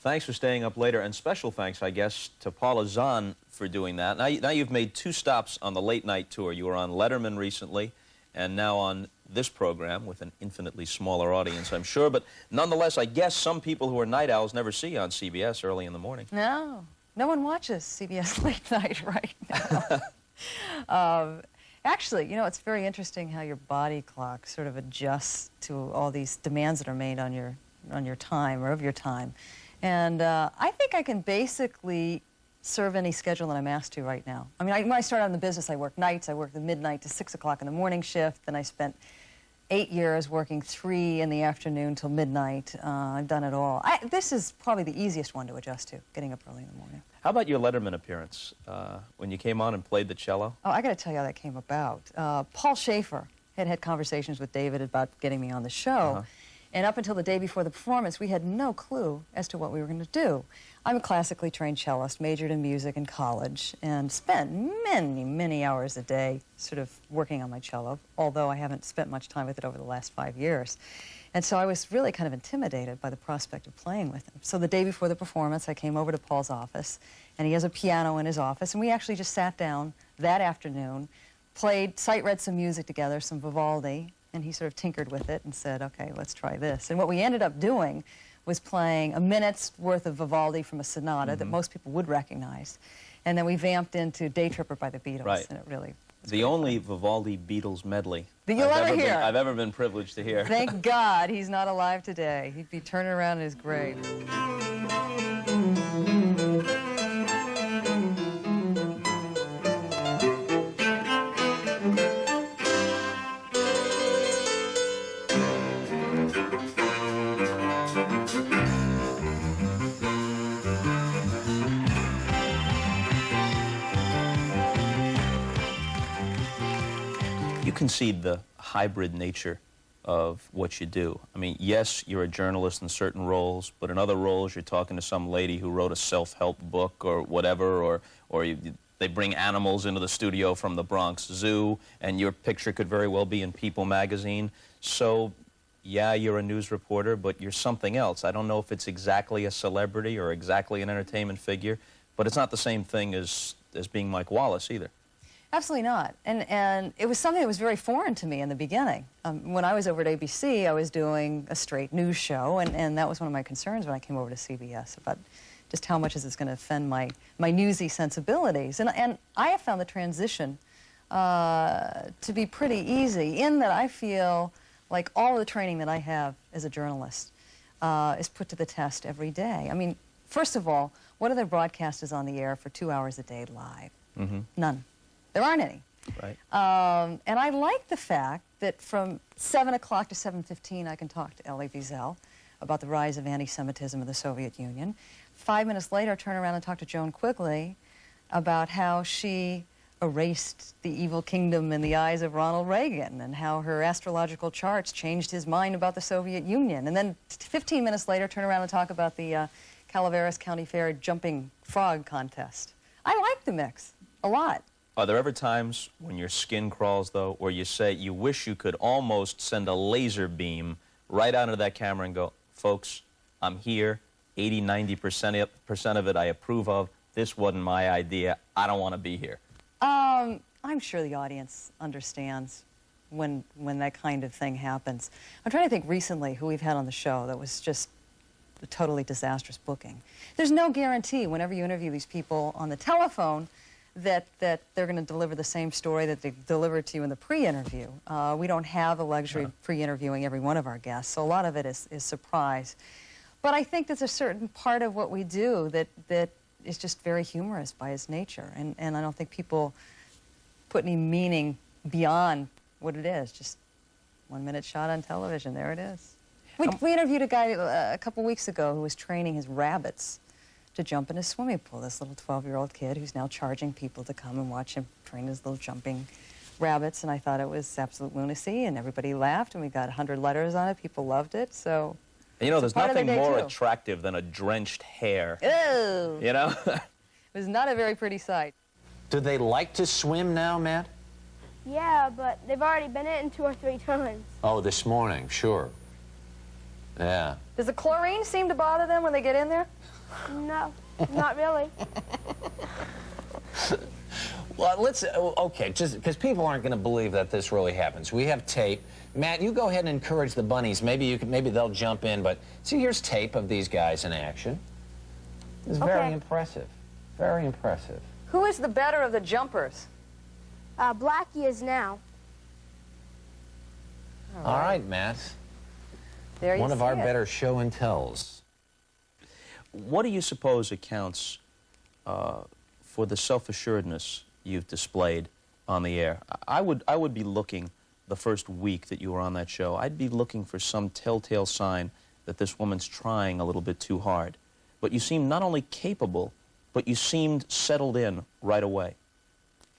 Thanks for staying up later, and special thanks, I guess, to Paula Zahn for doing that. Now you've made 2 stops on the late night tour. You were on Letterman recently, and now on this program with an infinitely smaller audience, I'm sure. But nonetheless, I guess some people who are night owls never see you on CBS early in the morning. No, no one watches CBS late night right now. Actually, you know, it's very interesting how your body clock sort of adjusts to all these demands that are made on your time or of your time. And I think I can basically serve any schedule that I'm asked to right now. I mean, when I started out in the business, I worked nights. I worked the midnight to 6 o'clock in the morning shift. Then I spent 8 years working 3 in the afternoon till midnight. I've done it all. This is probably the easiest one to adjust to, getting up early in the morning. How about your Letterman appearance when you came on and played the cello? Oh, I got to tell you how that came about. Paul Schaefer had conversations with David about getting me on the show. And up until the day before the performance, we had no clue as to what we were going to do. I'm a classically trained cellist, majored in music in college, and spent many, many hours a day sort of working on my cello, although I haven't spent much time with it over the last 5 years. And so I was really kind of intimidated by the prospect of playing with him. So the day before the performance, I came over to Paul's office, and he has a piano in his office, and we actually just sat down that afternoon, sight-read some music together, some Vivaldi, and he sort of tinkered with it and said, okay, let's try this. And what we ended up doing was playing a minute's worth of Vivaldi from a sonata that most people would recognize. And then we vamped into Day Tripper by the Beatles. Right. And it really the only Vivaldi Beatles medley that you'll ever hear. I've ever been privileged to hear. Thank God he's not alive today. He'd be turning around in his grave. You concede the hybrid nature of what you do. I mean, yes, you're a journalist in certain roles, but in other roles you're talking to some lady who wrote a self-help book or whatever, or they bring animals into the studio from the Bronx Zoo, and your picture could very well be in People magazine. So, yeah, you're a news reporter, but you're something else. I don't know if it's exactly a celebrity or exactly an entertainment figure, but it's not the same thing as being Mike Wallace either. Absolutely not. And it was something that was very foreign to me in the beginning. When I was over at ABC, I was doing a straight news show, and that was one of my concerns when I came over to CBS, about just how much is this going to offend my newsy sensibilities. And I have found the transition to be pretty easy, in that I feel like all of the training that I have as a journalist is put to the test every day. I mean, first of all, what other broadcast is on the air for 2 hours a day live? None. There aren't any. Right. And I like the fact that from 7 o'clock to 7:15 I can talk to Elie Wiesel about the rise of anti-Semitism in the Soviet Union. 5 minutes later, turn around and talk to Joan Quigley about how she erased the evil kingdom in the eyes of Ronald Reagan, and how her astrological charts changed his mind about the Soviet Union. And then 15 minutes later, turn around and talk about the Calaveras County Fair jumping frog contest. I like the mix a lot. Are there ever times when your skin crawls, though, where you say you wish you could almost send a laser beam right out into that camera and go, folks, I'm here, 80, 90% of it I approve of, this wasn't my idea, I don't want to be here? I'm sure the audience understands when that kind of thing happens. I'm trying to think recently who we've had on the show that was just a totally disastrous booking. There's no guarantee whenever you interview these people on the telephone that they're going to deliver the same story that they delivered to you in the pre-interview. We don't have the luxury of pre-interviewing every one of our guests, so a lot of it is surprise. But I think there's a certain part of what we do that is just very humorous by its nature, and I don't think people put any meaning beyond what it is, just 1 minute shot on television, there it is. We interviewed a guy a couple weeks ago who was training his rabbits to jump in a swimming pool, this little 12-year-old kid who's now charging people to come and watch him train his little jumping rabbits, and I thought it was absolute lunacy, and everybody laughed, and we got 100 letters on it. People loved it, so... And you know, there's nothing more attractive than a drenched hare. Ew. You know? It was not a very pretty sight. Do they like to swim now, Matt? Yeah, but they've already been in 2 or 3 times. Oh, this morning, sure. Yeah. Does the chlorine seem to bother them when they get in there? No, not really. Well, let's, okay, just because people aren't going to believe that this really happens. We have tape. Matt, you go ahead and encourage the bunnies. Maybe they'll jump in, but see, here's tape of these guys in action. It's very impressive. Very impressive. Who is the better of the jumpers? Blackie is now. All right, Matt. There you One of see our it. better show and tells. What do you suppose accounts for the self-assuredness you've displayed on the air? I would be looking the first week that you were on that show. I'd be looking for some telltale sign that this woman's trying a little bit too hard. But you seemed not only capable, but you seemed settled in right away.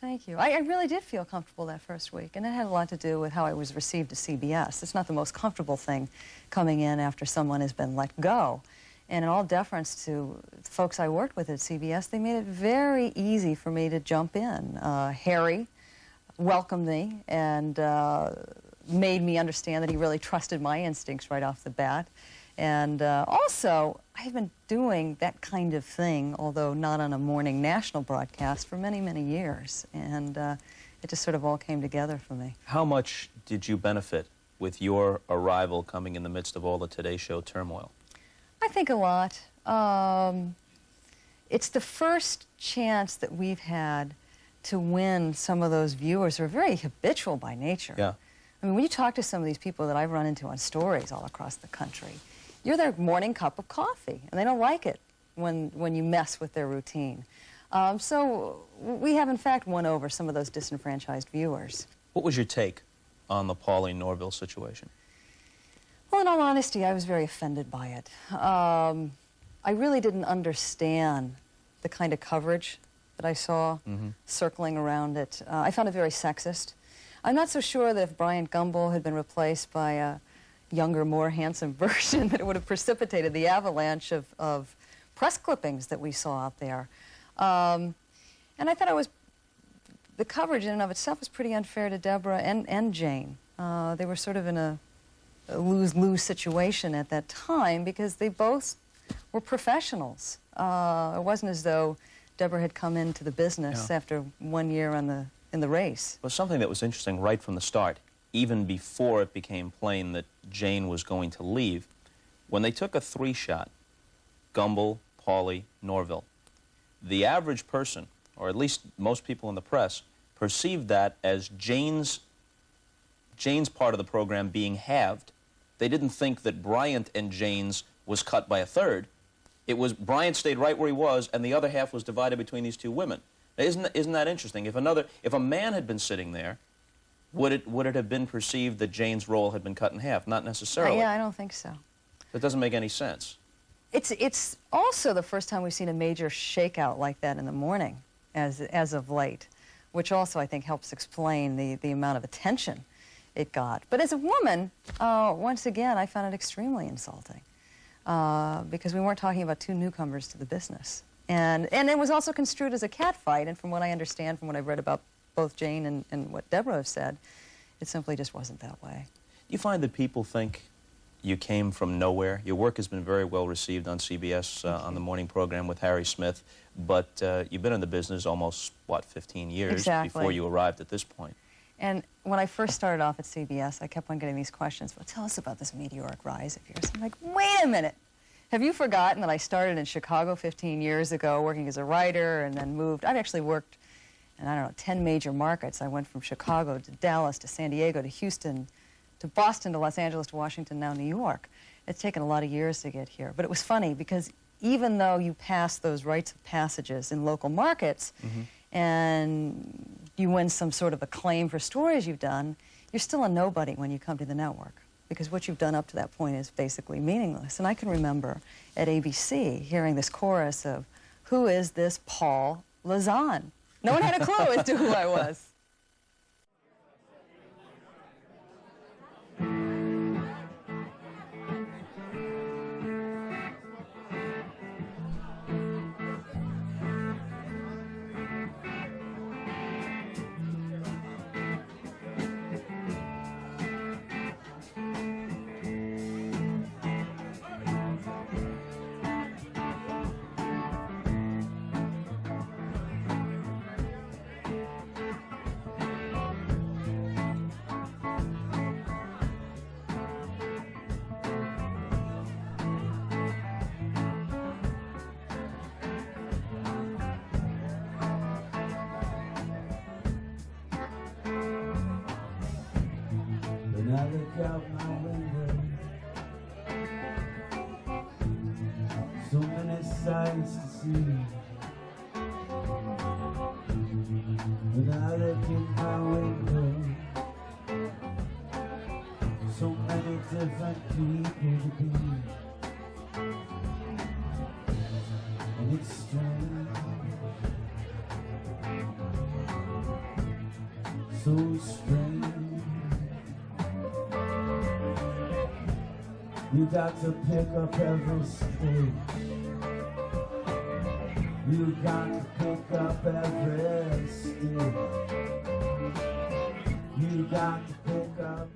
Thank you. I really did feel comfortable that first week, and it had a lot to do with how I was received at CBS. It's not the most comfortable thing coming in after someone has been let go. And in all deference to the folks I worked with at CBS, they made it very easy for me to jump in. Harry welcomed me and made me understand that he really trusted my instincts right off the bat. And also, I've been doing that kind of thing, although not on a morning national broadcast, for many, many years. And it just sort of all came together for me. How much did you benefit with your arrival coming in the midst of all the Today Show turmoil? I think a lot. It's the first chance that we've had to win some of those viewers who are very habitual by nature. Yeah. I mean, when you talk to some of these people that I've run into on stories all across the country, you're their morning cup of coffee, and they don't like it when you mess with their routine. So we have, in fact, won over some of those disenfranchised viewers. What was your take on the Paula Norville situation? Well, in all honesty, I was very offended by it. I really didn't understand the kind of coverage that I saw circling around it. I found it very sexist. I'm not so sure that if Bryant Gumbel had been replaced by a younger, more handsome version, that it would have precipitated the avalanche of press clippings that we saw out there. And I thought the coverage in and of itself was pretty unfair to Deborah and Jane. They were sort of in a lose-lose situation at that time because they both were professionals. It wasn't as though Deborah had come into the business after 1 year in the race. Well, something that was interesting right from the start, even before it became plain that Jane was going to leave, when they took a three-shot, Gumbel, Pauley, Norville, the average person, or at least most people in the press, perceived that as Jane's part of the program being halved. They didn't think that Bryant and Jane's was cut by a third. It was Bryant stayed right where he was, and the other half was divided between these two women. Now, isn't that interesting? If a man had been sitting there, would it have been perceived that Jane's role had been cut in half? Not necessarily. Yeah, I don't think so. That doesn't make any sense. It's also the first time we've seen a major shakeout like that in the morning, as of late, which also I think helps explain the amount of attention it got. But as a woman, once again, I found it extremely insulting because we weren't talking about two newcomers to the business. And it was also construed as a catfight, and from what I understand, from what I've read about both Jane and what Deborah have said, it simply just wasn't that way. Do you find that people think you came from nowhere? Your work has been very well received on CBS on the morning program with Harry Smith, but you've been in the business almost, what, 15 years before you arrived at this point. And when I first started off at CBS, I kept on getting these questions, well, tell us about this meteoric rise of yours. I'm like, wait a minute. Have you forgotten that I started in Chicago 15 years ago working as a writer and then moved? I've actually worked in, I don't know, 10 major markets. I went from Chicago to Dallas to San Diego to Houston to Boston to Los Angeles to Washington, now New York. It's taken a lot of years to get here. But it was funny because even though you pass those rites of passages in local markets and you win some sort of acclaim for stories you've done, you're still a nobody when you come to the network because what you've done up to that point is basically meaningless. And I can remember at ABC hearing this chorus of, who is this Paula Zahn? No one had a clue as to who I was. When I look out my window, so many sights to see. When I look in my window, so many different people to be. And it's strange, so strange. You got to pick up every stage. You got to pick up every stage. You got to pick up.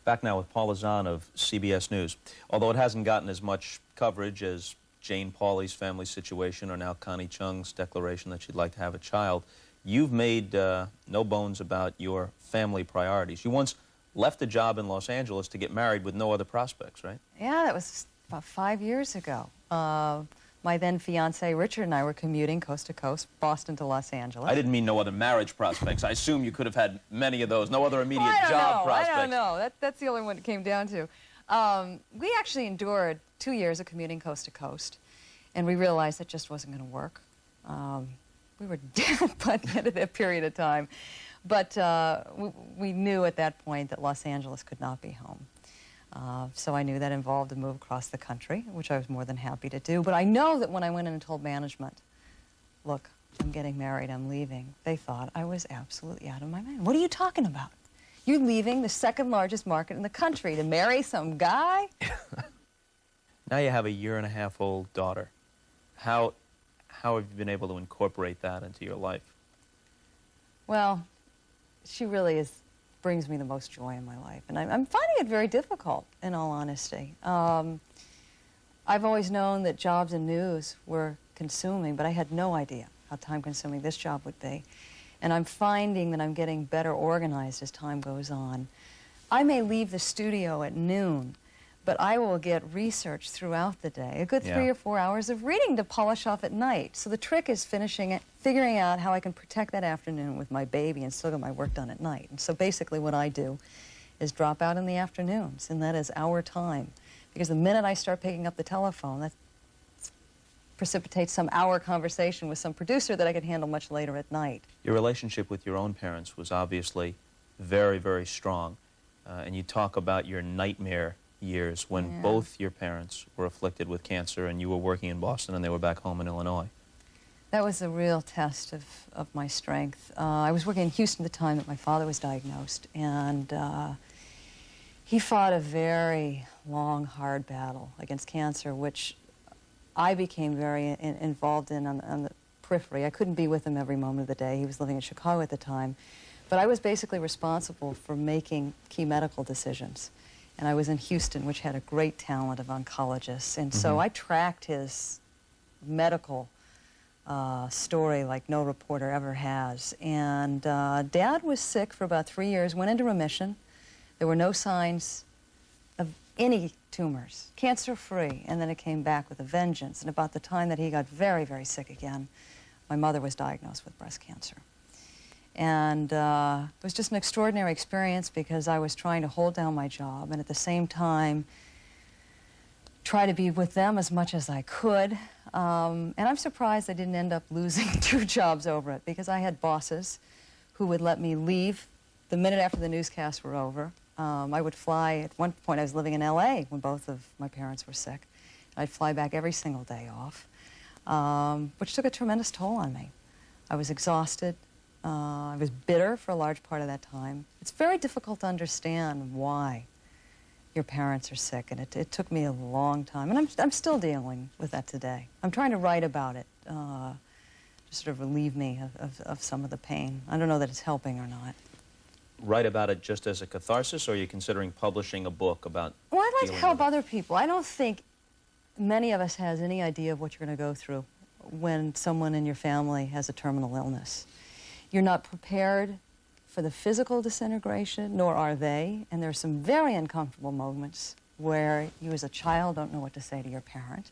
Back now with Paula Zahn of CBS News. Although it hasn't gotten as much coverage as Jane Pauley's family situation or now Connie Chung's declaration that she'd like to have a child, you've made no bones about your family priorities. You once left a job in Los Angeles to get married with no other prospects, right? Yeah, that was about 5 years ago. My then fiance Richard and I were commuting coast to coast, Boston to Los Angeles. I didn't mean no other marriage prospects. I assume you could have had many of those. No other immediate job prospects. I don't know. That's the only one it came down to. We actually endured 2 years of commuting coast to coast, and we realized that just wasn't going to work. We were dead by the end of that period of time. But we knew at that point that Los Angeles could not be home. So I knew that involved a move across the country, which I was more than happy to do. But I know that when I went in and told management, look, I'm getting married, I'm leaving, they thought I was absolutely out of my mind. What are you talking about? You're leaving the second largest market in the country to marry some guy? Now you have a 1.5-year-old daughter. How have you been able to incorporate that into your life? Well, she really brings me the most joy in my life. And I'm finding it very difficult, in all honesty. I've always known that jobs in news were consuming, but I had no idea how time-consuming this job would be. And I'm finding that I'm getting better organized as time goes on. I may leave the studio at noon, but I will get research throughout the day, a good 3 or 4 hours of reading to polish off at night. So the trick is figuring out how I can protect that afternoon with my baby and still get my work done at night. And so basically what I do is drop out in the afternoons, and that is our time. Because the minute I start picking up the telephone, that precipitates some hour conversation with some producer that I could handle much later at night. Your relationship with your own parents was obviously very, very strong. And you talk about your nightmare years when both your parents were afflicted with cancer and you were working in Boston and they were back home in Illinois. That was a real test of my strength. I was working in Houston at the time that my father was diagnosed, and he fought a very long, hard battle against cancer, which I became very involved in on the periphery. I couldn't be with him every moment of the day. He was living in Chicago at the time. But I was basically responsible for making key medical decisions. And I was in Houston, which had a great talent of oncologists. And so I tracked his medical story like no reporter ever has. And Dad was sick for about 3 years, went into remission. There were no signs of any tumors, cancer-free. And then it came back with a vengeance. And about the time that he got very, very sick again, my mother was diagnosed with breast cancer. And it was just an extraordinary experience because I was trying to hold down my job and at the same time try to be with them as much as I could. And I'm surprised I didn't end up losing 2 jobs over it because I had bosses who would let me leave the minute after the newscasts were over. I would fly. At one point I was living in LA when both of my parents were sick. I'd fly back every single day off, which took a tremendous toll on me. I was exhausted. I was bitter for a large part of that time. It's very difficult to understand why your parents are sick, and it took me a long time. And I'm still dealing with that today. I'm trying to write about it to sort of relieve me of some of the pain. I don't know that it's helping or not. Write about it just as a catharsis, or are you considering publishing a book about Well, I'd like to dealing help with it? other people. I don't think many of us has any idea of what you're going to go through when someone in your family has a terminal illness. You're not prepared for the physical disintegration, nor are they, and there are some very uncomfortable moments where you as a child don't know what to say to your parent.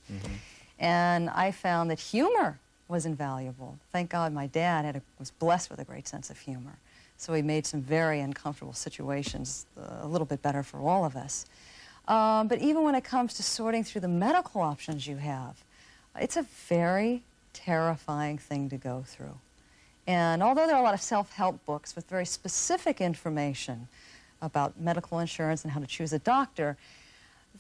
And I found that humor was invaluable. Thank God my dad was blessed with a great sense of humor. So we made some very uncomfortable situations a little bit better for all of us. But even when it comes to sorting through the medical options you have, it's a very terrifying thing to go through. And although there are a lot of self-help books with very specific information about medical insurance and how to choose a doctor,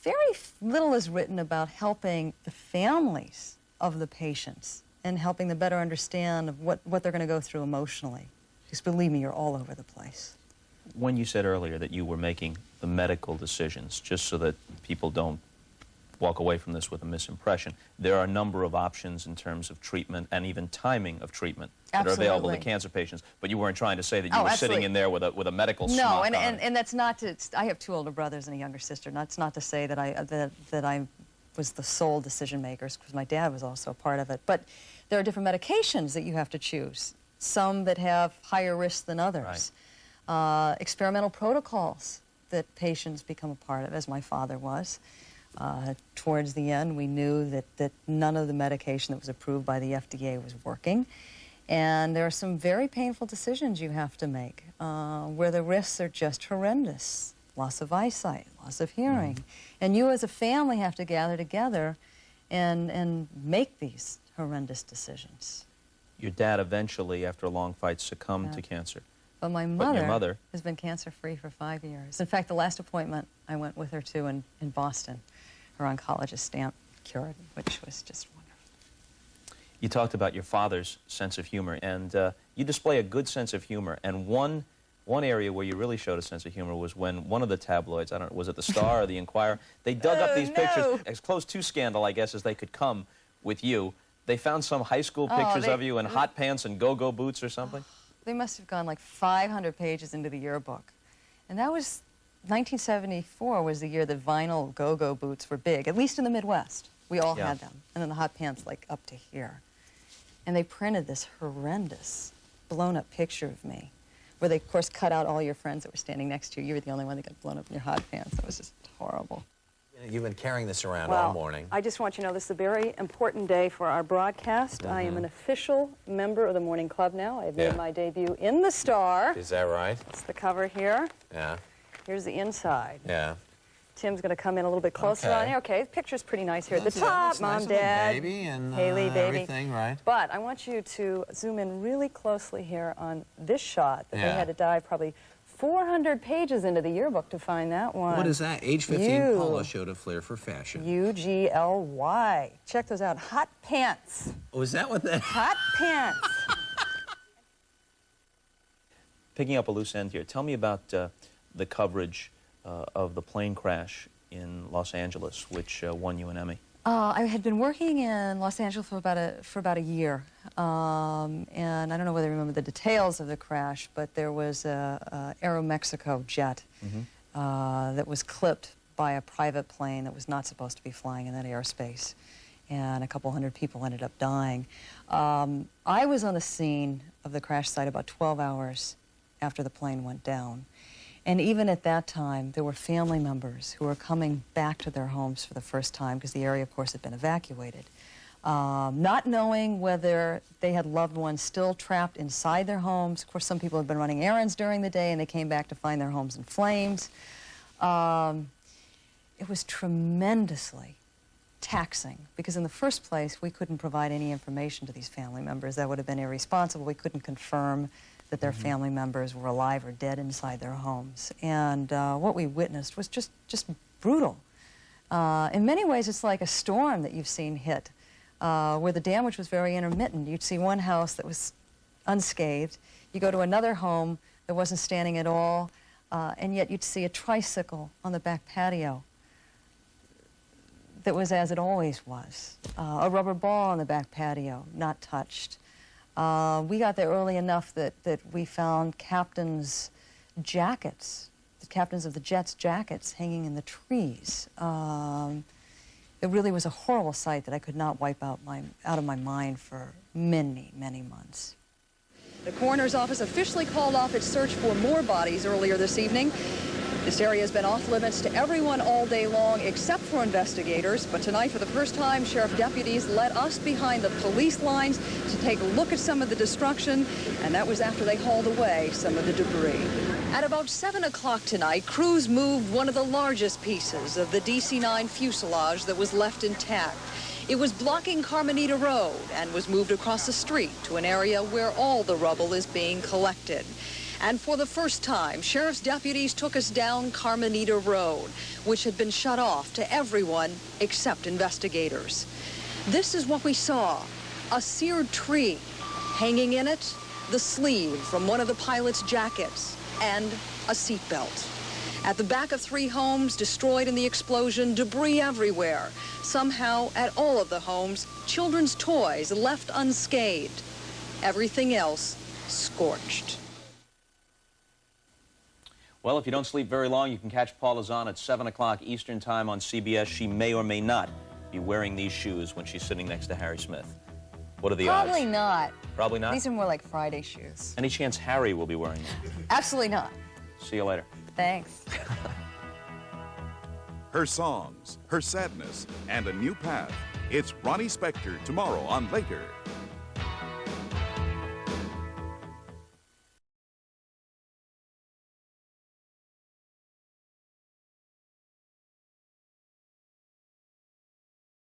very little is written about helping the families of the patients and helping them better understand what they're going to go through emotionally. Because believe me, you're all over the place. When you said earlier that you were making the medical decisions, just so that people don't walk away from this with a misimpression, there are a number of options in terms of treatment and even timing of treatment that are available to cancer patients. But you weren't trying to say that you were sitting in there with a medical smock on. And that's not to. I have 2 older brothers and a younger sister. That's not to say that I was the sole decision maker, because my dad was also a part of it. But there are different medications that you have to choose. Some that have higher risk than others. Right. Experimental protocols that patients become a part of, as my father was. Towards the end, we knew that none of the medication that was approved by the FDA was working. And there are some very painful decisions you have to make, where the risks are just horrendous. Loss of eyesight, loss of hearing. And you as a family have to gather together and make these horrendous decisions. Your dad eventually, after a long fight, succumbed to cancer. But my mother has been cancer-free for 5 years. In fact, the last appointment I went with her to in Boston, her oncologist stamp cured, which was just wonderful. You talked about your father's sense of humor, and you display a good sense of humor. And one area where you really showed a sense of humor was when one of the tabloids, I don't know, was it the Star or the Inquirer, they dug up these pictures, as close to scandal, I guess, as they could come with you. They found some high school pictures of you in hot pants and go-go boots or something. They must have gone like 500 pages into the yearbook. And that was, 1974 was the year that vinyl go-go boots were big, at least in the Midwest. We all had them. And then the hot pants like up to here. And they printed this horrendous, blown-up picture of me, where they, of course, cut out all your friends that were standing next to you. You were the only one that got blown up in your hot pants. It was just horrible. You've been carrying this around all morning. I just want you to know this is a very important day for our broadcast. I am an official member of the Morning Club now. I've made my debut in the Star. Is that right? That's the cover here. Yeah. Here's the inside. Yeah. Tim's going to come in a little bit closer on here. Okay, the picture's pretty nice here at the top. Mom, Dad, baby and Haley, baby. Everything, right? But I want you to zoom in really closely here on this shot that they had to dive probably 400 pages into the yearbook to find that one. What is that? Age 15, Paula showed a flair for fashion. U-G-L-Y. Check those out. Hot pants. Oh, is that what that... Hot pants. Picking up a loose end here, tell me about the coverage of the plane crash in Los Angeles, which won you an Emmy. I had been working in Los Angeles for about a year, and I don't know whether you remember the details of the crash, but there was a Aeromexico jet that was clipped by a private plane that was not supposed to be flying in that airspace, and a couple hundred people ended up dying. I was on the scene of the crash site about 12 hours after the plane went down. And even at that time, there were family members who were coming back to their homes for the first time, because the area, of course, had been evacuated, not knowing whether they had loved ones still trapped inside their homes. Of course, some people had been running errands during the day, and they came back to find their homes in flames. It was tremendously taxing, because in the first place, we couldn't provide any information to these family members. That would have been irresponsible. We couldn't confirm that their family members were alive or dead inside their homes. And what we witnessed was just brutal. In many ways, it's like a storm that you've seen hit, where the damage was very intermittent. You'd see one house that was unscathed. You go to another home that wasn't standing at all, and yet you'd see a tricycle on the back patio that was as it always was. A rubber ball on the back patio, not touched. We got there early enough that we found captains' jackets, the captains of the jet's jackets, hanging in the trees. It really was a horrible sight that I could not wipe out of my mind for many, many months. The coroner's office officially called off its search for more bodies earlier this evening. This area has been off limits to everyone all day long except for investigators, but tonight for the first time sheriff deputies led us behind the police lines to take a look at some of the destruction, and that was after they hauled away some of the debris. At about 7 o'clock tonight, crews moved one of the largest pieces of the DC-9 fuselage that was left intact. It was blocking Carmenita Road and was moved across the street to an area where all the rubble is being collected. And for the first time, sheriff's deputies took us down Carmenita Road, which had been shut off to everyone except investigators. This is what we saw: a seared tree. Hanging in it, the sleeve from one of the pilot's jackets and a seatbelt. At the back of 3 homes destroyed in the explosion, debris everywhere. Somehow, at all of the homes, children's toys left unscathed. Everything else scorched. Well, if you don't sleep very long, you can catch Paula Zahn at 7 o'clock Eastern Time on CBS. She may or may not be wearing these shoes when she's sitting next to Harry Smith. What are the odds? Probably not. Probably not? These are more like Friday shoes. Any chance Harry will be wearing them? Absolutely not. See you later. Thanks. Her songs, her sadness, and a new path. It's Ronnie Spector tomorrow on Later.